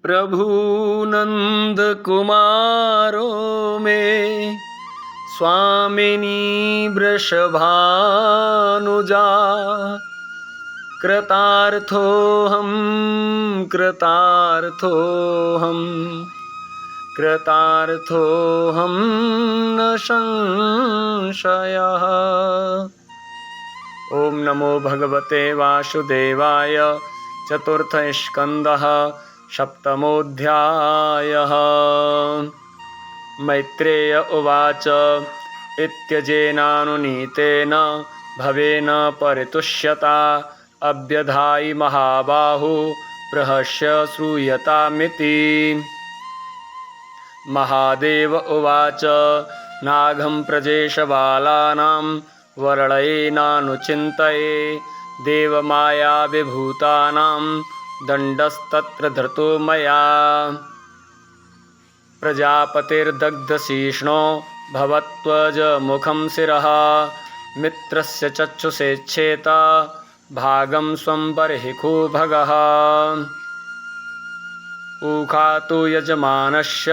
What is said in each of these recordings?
प्रभु नंद कुमारो में स्वामिनी वृषभानुजा कृतार्थोऽहं कृतार्थोऽहं कृतार्थोऽहं न संशयः। ओम नमो भगवते वासुदेवाय। चतुर्थ स्कंदः सप्तमोऽध्यायः। मैत्रेय उवाच इत्यजेनानुनीतेन भवेन परितुष्यता अभ्यधायि महाबाहु प्रहस्य श्रूयतामिति। महादेव उवाच नाघं प्रजेशबालानां वर्णयेनानुचिन्तये देवमाया विभूतानां दण्डस्तत्र धृतो मया। प्रजापतिर्दग्धशीर्ष्णो भवत्वजमुखं शिरः मित्रस्य चक्षुषेच्छेत भागं स्वं बर्हिखो भगः। उखातु यजमानस्य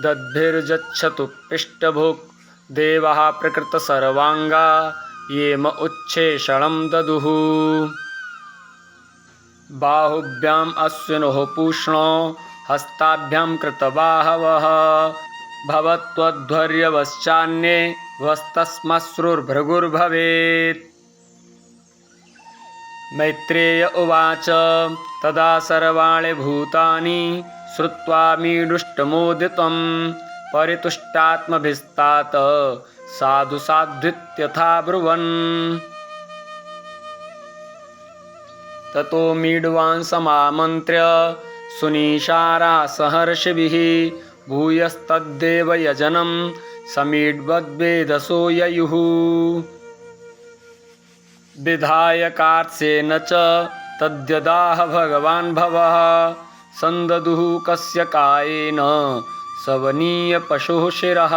दद्भिर्यच्छतु पृष्ठभुक् देवाः प्रकृतसर्वाङ्गा येम उच्छेषणं ददुः। बाहुभ्याम् अश्विनोः पूष्णो हस्ताभ्यां कृतबाहवः भवत्वध्वर्यवश्चान्ये वस्तस्मश्रुर्भृगुर्भवेत्। मैत्रेय उवाच तदा सर्वाणि भूतानि श्रुत्वा मीडुष्टमोदितं परितुष्टात्मभिस्तात साधु साध्वित्यथा ब्रुवन्। ततो मीढवांसमामन्त्र्य सुनीशारा सहर्षिभिः भूयस्तद्देवयजनं समीढवद्वेधसो ययुः। विधायकार्त्सेन च तद्यदाह भगवान् भवः सन्ददुः कस्य कायेन सवनीय पशुः शिरः।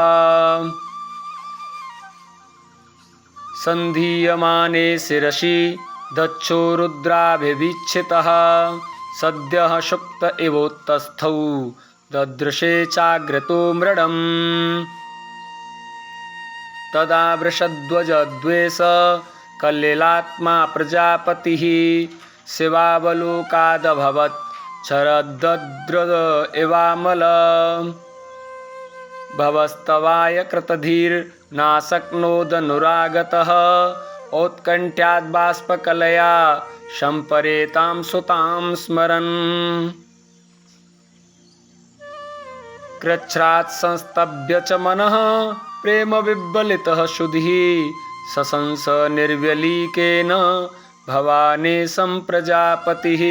सन्धीयमाने शिरसि दक्षो रुद्राभिवीक्षितः सद्यः शुक्त इवोत्तस्थौ ददृशे चाग्रतो मृडम्। तदा वृषध्वजद्वेष कलिलात्मा प्रजापतिः शिवावलोकादभवत् शरद्रद इवामल। भवस्तवाय कृतधीर्नाशक्नोदनुरागतः औत्कण्ठ्याद्बाष्पकलया सम्परेतां सुतां स्मरन्। कृच्छ्रात् संस्तभ्य च मनः प्रेम विह्वलितः शुधिः सशंस निर्व्यलीकेन भवानेशं प्रजापतिः।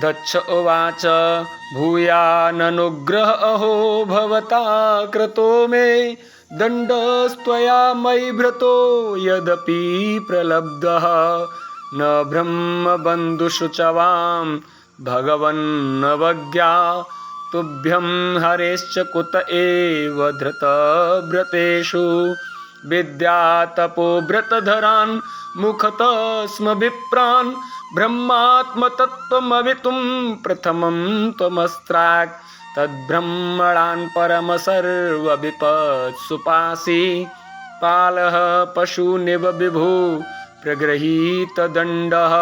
दक्ष उवाच भूयाननुग्रह अहो भवता कृतो मे दण्डस्त्वया मयि भृतो यदपि प्रलब्धः न ब्रह्मबन्धुषु च वां भगवन्नवज्ञा तुभ्यं हरेश्च कुत एव धृतव्रतेषु विद्यातपोव्रतधरान् मुखतः स्म विप्रान् ब्रह्मात्मतत्त्वमवितुं प्रथमं त्वमस्त्राक् तद्ब्रह्मणान् परमसर्वविपत्सुपासि पालः पशूनिव विभो प्रगृहीतदण्डः।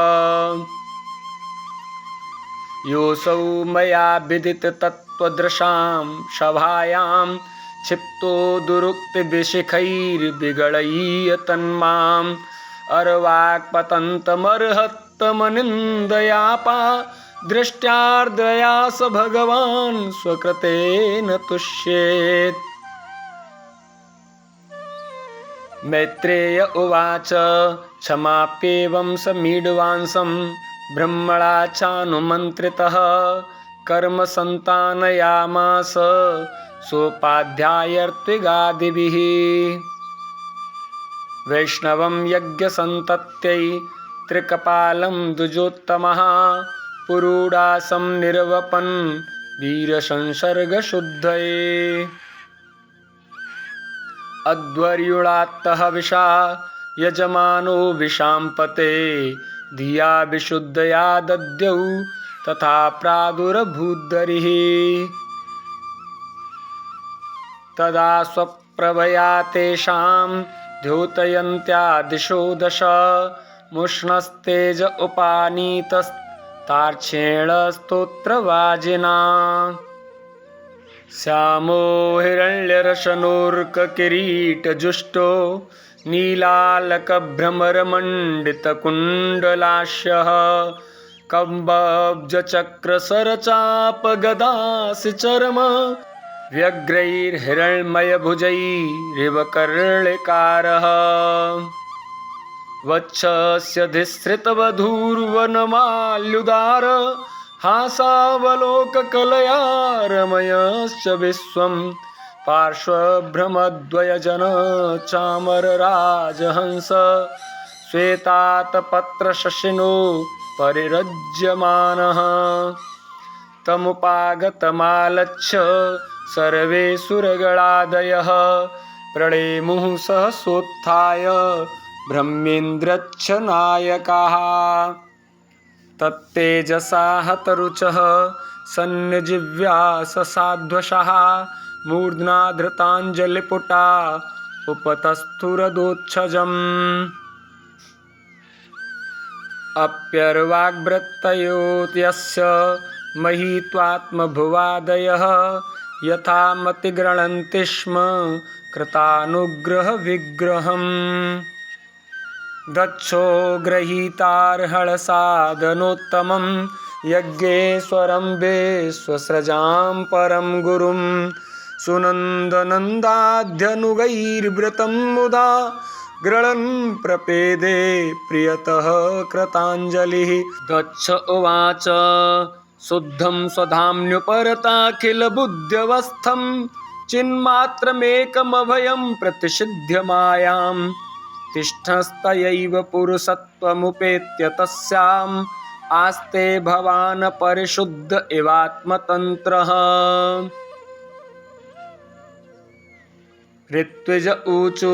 योऽसौ मया विदिततत्त्वदृशां सभायां क्षिप्तो दुरुक्तिविशिखैर्विगडय्य तन्माम् अर्वाक्पतन्तमर्हत्तमनिन्दयापा दृष्ट्यार्द्रया स भगवान् स्वकृतेन तुष्येत्। मैत्रेय उवाच क्षमाप्येवं स मीढवांसं ब्रह्मणा चानुमन्त्रितः कर्म सन्तानयामास सोपाध्यायर्त्विगादिभिः। वैष्णवं यज्ञसन्तत्यै त्रिकपालं द्विजोत्तमः पुरूडासं निर्वपन् वीरसंसर्गशुद्धये। अध्वर्युणात्तः विषा यजमानो विशाम्पते धिया विशुद्धया दद्यौ तथा प्रादुरभूद्दरिः तदा स्वप्रभया तेषां द्योतयन्त्या दिशो दश मुष्णस्तेज उपानीतस्तार्क्ष्येण स्तोत्रवाजिना श्यामो हिरण्यरशनोर्ककिरीटजुष्टो नीलालकभ्रमरमण्डितकुण्डलाश्यः कम्बब्जचक्रसरचापगदासि चर्म व्यग्रैर्हिरण्मयभुजैरिव कर्णिकारः वक्षस्य धिसृतवधूर्वनमाल्युदार हासावलोककलया रमयश्च विश्वं पार्श्वभ्रमद्वयजन चामरराजहंस श्वेतातपत्रशशिनो परिरज्यमानः तमुपागतमालक्ष्य सर्वे सुरगणादयः प्रणेमुः सहसोत्थाय ब्रह्मेन्द्रच्छ नायकाः तत्तेजसा हतरुचः सन्निजिव्या ससाध्वशः मूर्ध्ना धृताञ्जलिपुटा उपतस्थुरदोच्छजम् अप्यर्वाग्वृत्तयोत्यस्य महीत्वात्मभुवादयः यथा मतिगृह्णन्ति स्म कृतानुग्रहविग्रहम् दक्षो गृहीतार्हणसाधनोत्तमं यज्ञेश्वरं विश्वस्रजां परं गुरुं सुनन्दनन्दाध्यनुगैर्वृतं मुदा गृह्णन् प्रपेदे प्रियतः कृताञ्जलिः दक्ष उवाच शुद्धं स्वधाम्न्युपरताखिलबुद्ध्यवस्थं चिन्मात्रमेकमभयं प्रतिषिध्य मायां तिष्ठस्तयैव पुरुषत्वमुपेत्य तस्याम् आस्ते भवान् परिशुद्ध इवात्मतन्त्रः ऋत्विज ऊचु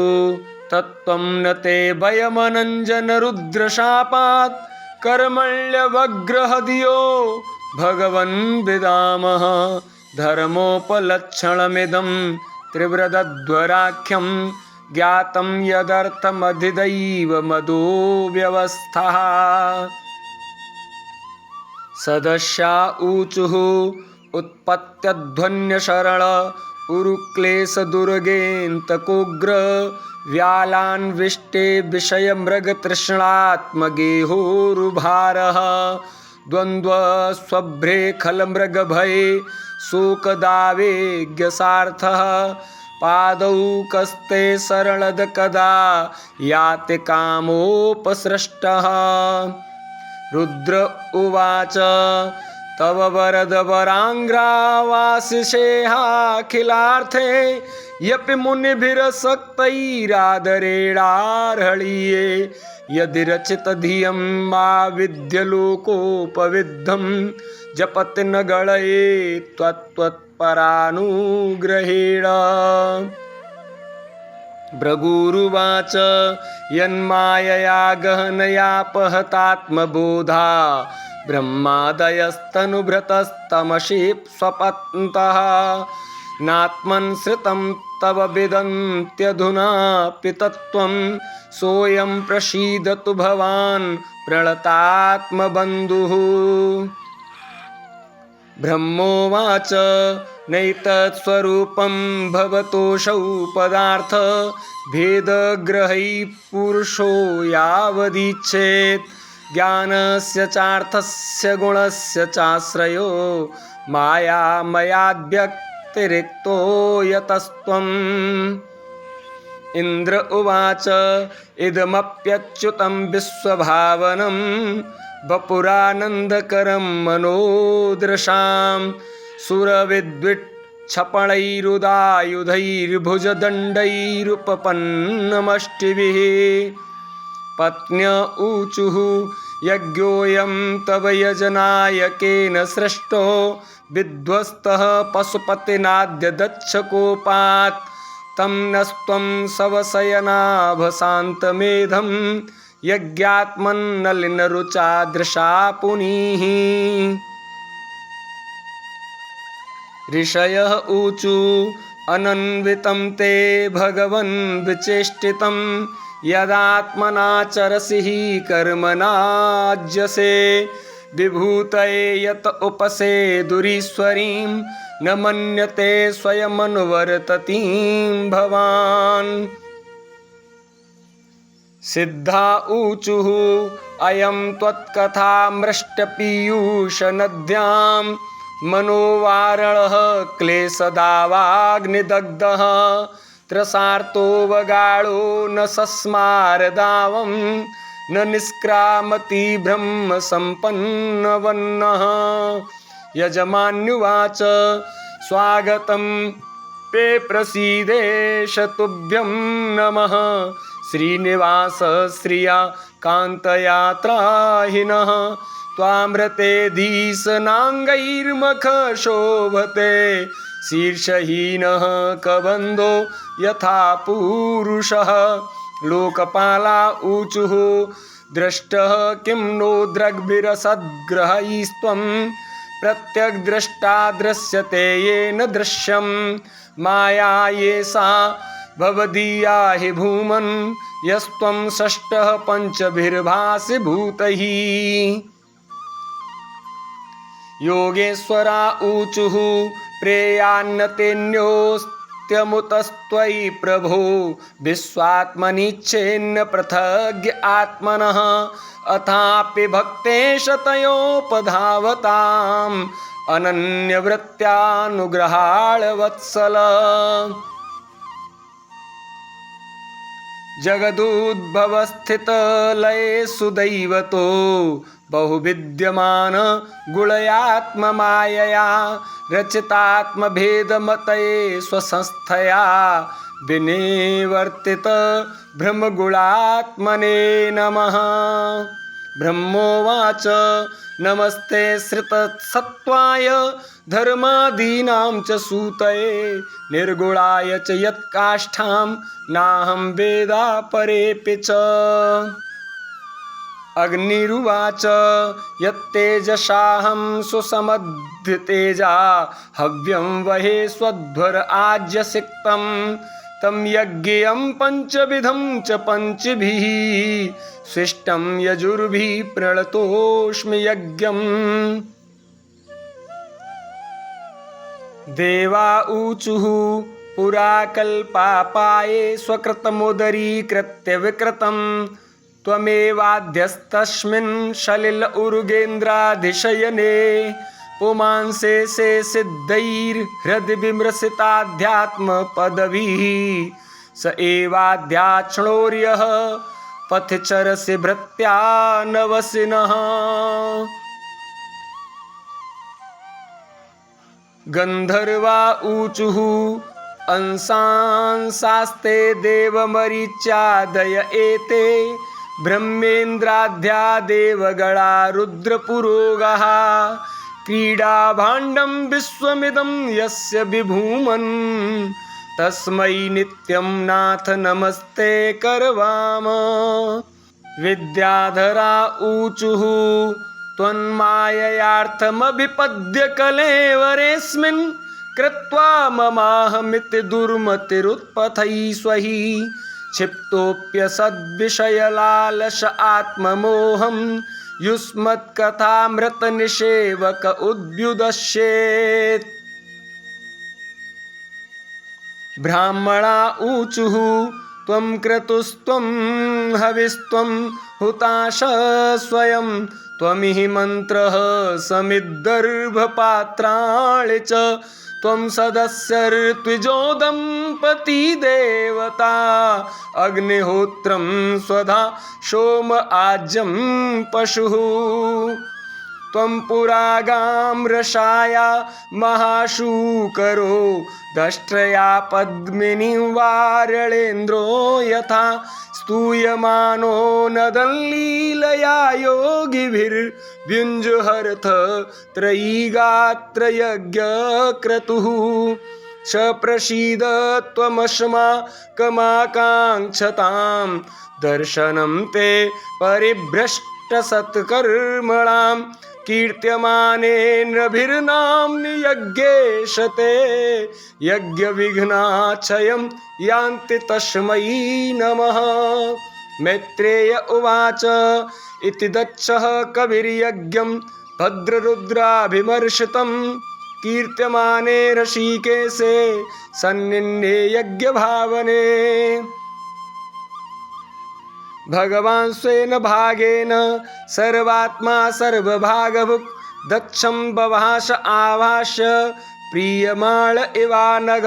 तत्त्वं न ते भयमनञ्जनरुद्रशापात् कर्मण्यवग्रहधियो भगवन् विदामः धर्मोपलक्षणमिदं त्रिव्रतध्वराख्यं ज्ञातं यदर्थमधिदैव मदो व्यवस्थः सदस्या ऊचुः उत्पत्त्यध्वन्यशरण उरुक्लेशदुर्गेऽन्तकोग्र व्यालान्विष्टे विषयमृगतृष्णात्मगेहोरुभारः द्वन्द्वस्वभ्रे खलमृगभये शोकदावेज्ञसार्थः पादौ कस्ते शरणद कदा याति कामोपसृष्टः रुद्र उवाच तव वरदवराङ्ग्रावासिषेहाखिलार्थे यपि मुनिभिरसक्तैरादरेणार्हणीये यदि रचितधियं मा विद्यलोकोपविद्धं जपति न गणये त्वत्परानुग्रहेण भृगुरुवाच यन्मायया गहनयापहतात्मबोधा ब्रह्मादयस्तनुभृतस्तमसि स्वपन्तः नात्मन् श्रितं तव विदन्त्यधुनापि तत्त्वं सोऽयं प्रसीदतु भवान् प्रणतात्मबन्धुः ब्रह्मोवाच नैतत्स्वरूपं भवतोऽसौ पदार्थ भेदग्रहैः पुरुषो यावदीच्छेत् ज्ञानस्य चार्थस्य गुणस्य चाश्रयो मायामयाद्व्यतिरिक्तो यतस्त्वम् इन्द्र उवाच इदमप्यच्युतं विश्वभावनं वपुरानन्दकरं मनोदृशां सुरविद्विक्षपणैरुदायुधैर्भुजदण्डैरुपपन्नमष्टिभिः पत्न्य ऊचुः यज्ञोऽयं तव यजनायकेन सृष्टो विध्वस्तः पशुपतिनाद्य दक्षकोपात् तं नस्त्वं सवशयनाभशान्तमेधं यज्ञात्मन्नलिनरुचा दृशा पुनीः। ऋषयः ऊचु अनन्वितं ते भगवन् विचेष्टितं यदात्मनाचरसि कर्मणाज्यसे विभूतये यत उपसेदुरीश्वरीं न मन्यते स्वयमनुवर्ततीं भवान्। सिद्धा ऊचुः अयं त्वत्कथामृष्टपीयूषनद्यां मनोवारणः क्लेशदावाग्निदग्धः त्रसार्तो वगाळो न सस्मारदावं न निष्क्रामति ब्रह्मसम्पन्नवन्नः। यजमान्युवाच स्वागतं ते प्रसीदेश तुभ्यं नमः श्रीनिवास श्रिया कान्तयात्राहिनः त्वामृतेऽधीशनाङ्गैर्मख शोभते शीर्षहीनः कबन्धो यथा पूरुषः। लोकपाला ऊचुः दृष्टः किं नो दृग्भिरसद्ग्रहैस्त्वं प्रत्यग्द्रष्टा दृश्यते येन दृश्यं माया येषा भवदीया हि भूमन् यस्त्वं षष्ठः पञ्चभिर्भासि भूतैः। योगेश्वरा ऊचुः प्रेयान्नतेऽन्योऽस्त्यमुतस्त्वयि प्रभो विश्वात्मनिच्छेन्न पृथग् आत्मनः अथापि भक्तेश तयोपधावताम् अनन्यवृत्त्यानुग्रहाळ वत्सल। जगदुद्भवस्थितलयेषु दैवतो बहुविद्यमान गुणयात्ममायया रचितात्मभेदमतये स्वसंस्थया विनिवर्तित ब्रह्मगुणात्मने नमः। ब्रह्मोवाच नमस्ते श्रितसत्त्वाय धर्मादीनां च सूतये निर्गुणाय च यत्काष्ठां नाहं वेदापरेऽपि च। अग्निरुवाच यत्तेजसाहं सुसमद्धितेजा हव्यं वहे स्वध्वर आज्यसिक्तं तं यज्ञं पञ्चविधं च पञ्चभिः शिष्टं यजुर्भिः प्रणतोऽस्मि यज्ञम्। देवा ऊचुः पुरा कल्पापाये स्वकृतमुदरीकृत्य विकृतं त्वमेवाध्यस्तस्मिन् सलिल उरुगेन्द्राधिशयने पुमांसे से सिद्धैर्हृदि विमृशिताध्यात्मपदवीः स एवाध्याक्षणोर्यः पथचरसि भृत्या नवसिनः। गन्धर्वा ऊचुः अंशांसास्ते देवमरीच्यादय एते ब्रह्मेन्द्राद्या देवगणा रुद्रपुरोगाः क्रीडाभाण्डं विश्वमिदं यस्य विभूमन् तस्मै नित्यं नाथ नमस्ते करवाम। विद्याधरा ऊचुः त्वन्माययार्थमभिपद्य कलेवरेऽस्मिन् कृत्वा ममाहमिति दुर्मतिरुत्पथैस्वहि क्षिप्तोऽप्यसद्विषयलालस आत्ममोहं युष्मत्कथामृतनिषेवक उद्भ्युदश्येत्। ब्राह्मणा ऊचुः त्वं क्रतुस्त्वं हविस्त्वं हुताश स्वयं त्वमिहि मन्त्रः समिद्धर्भपात्राणि च त्वं सदस्यर्त्विजोदम्पती देवता अग्निहोत्रं स्वधा सोम आज्यं पशुः त्वं पुरागां रसाया महाशूकरो दष्ट्रया पद्मिनी वारणेन्द्रो यथा स्तूयमानो नदल्लीलया योगिभिर्व्युञ्जहरथ त्रयीगात्रयज्ञक्रतुः प्रसीद त्वमस्माकमाकाङ्क्षतां दर्शनं ते परिभ्रष्टसत्कर्मणां कीर्त्यमानेन्द्रभिर्नाम्नि यज्ञेश ते यज्ञविघ्नाक्षयं यान्ति तस्मै नमः। मैत्रेय उवाच इति दक्षः कविर्यज्ञं भद्ररुद्राभिमर्शितं कीर्त्यमाने ऋषिकेशे सन्निन्ने यज्ञभावने। भगवान् स्वेन भागेन सर्वात्मा सर्वभागभुक् दक्षं बभाष आभाष्य प्रीयमाण इवानघ।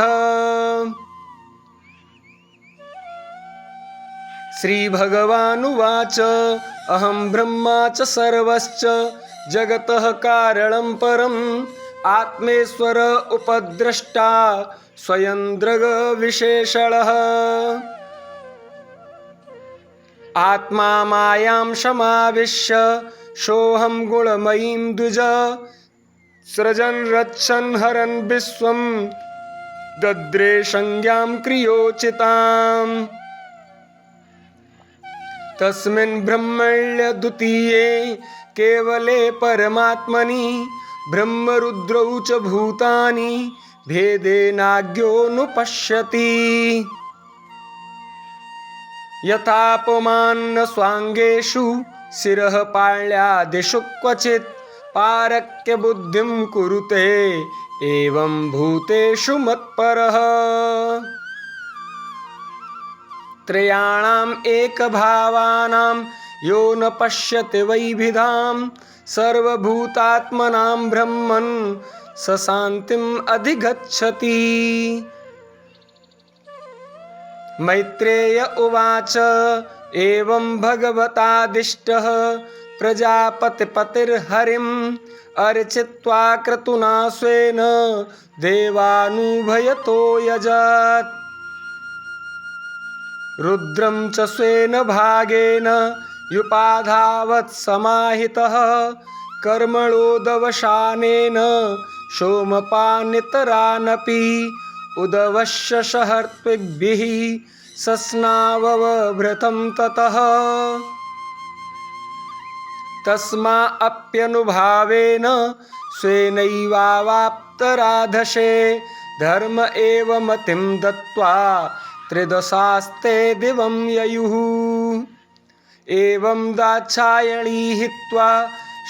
श्रीभगवानुवाच अहं ब्रह्मा च सर्वश्च जगतः कारणं परम् आत्मेश्वर उपद्रष्टा स्वयं दृग्विशेषणः। आत्मा मायां समाविश्य सोऽहं गुणमयीं द्विज सृजन् रक्षन् हरन् विश्वं दद्रे संज्ञां क्रियोचिताम्। तस्मिन् ब्रह्मण्य द्वितीये केवले परमात्मनि ब्रह्मरुद्रौ च भूतानि भेदेनाज्ञोऽनुपश्यति। यथापमान्न स्वाङ्गेषु शिरः पाण्यादिषु क्वचित् पारक्य बुद्धिं कुरुते एवं भूतेषु मत्परः। त्रयाणाम् एकभावानां यो न पश्यति वैभिधां सर्वभूतात्मनां ब्रह्मन् स शान्तिम् अधिगच्छति। मैत्रेय उवाच एवं भगवतादिष्टः प्रजापतिपतिर्हरिम् अर्चित्वा क्रतुना स्वेन देवानुभयतो यजत्। रुद्रं च स्वेन भागेन युपाधावत् समाहितः कर्मणोदवसानेन सोमपानितरानपि उदवस्य सहर्त्विग्भिः सस्नाववभृतं ततः। तस्माऽप्यनुभावेन स्वेनैवावाप्तराधसे धर्म एव मतिं दत्त्वा त्रिदशास्ते दिवं ययुः। एवं दाक्षायणी हित्वा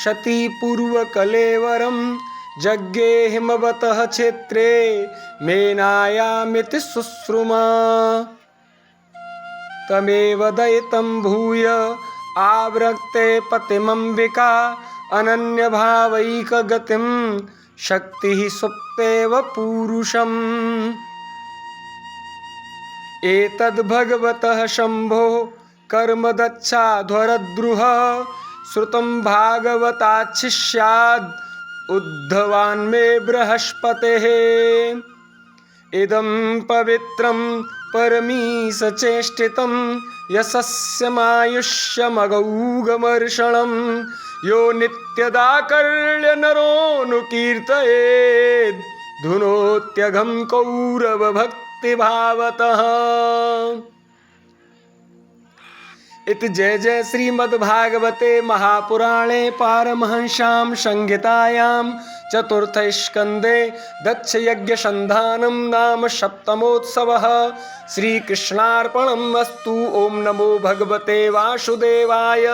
सती पूर्वकलेवरं यज्ञे हिमवतः क्षेत्रे मेनायामिति शुश्रुमा। तमेव दयितं भूय आवृत्ते पतिमम्बिका अनन्यभावैकगतिं शक्तिः सुप्तेव पूरुषम्। एतद्भगवतः शम्भो कर्मदक्षाध्वरद्रुह श्रुतं भागवताच्छिष्याद् उद्धवान्मे बृहस्पतेः। इदं पवित्रं परमीशचेष्टितं यशस्यमायुष्यमगौगमर्षणं यो नित्यदाकर्ण्य नरोऽनुकीर्तयेत् धुनोत्यघं कौरवभक्तिभावतः। इति जय जय श्रीमद्भागवते महापुराणे पारमहंस्यां संहितायां चतुर्थे स्कन्धे दक्षयज्ञसन्धानं नाम सप्तमोत्सवः। श्रीकृष्णार्पणमस्तु। ओं नमो भगवते वासुदेवाय।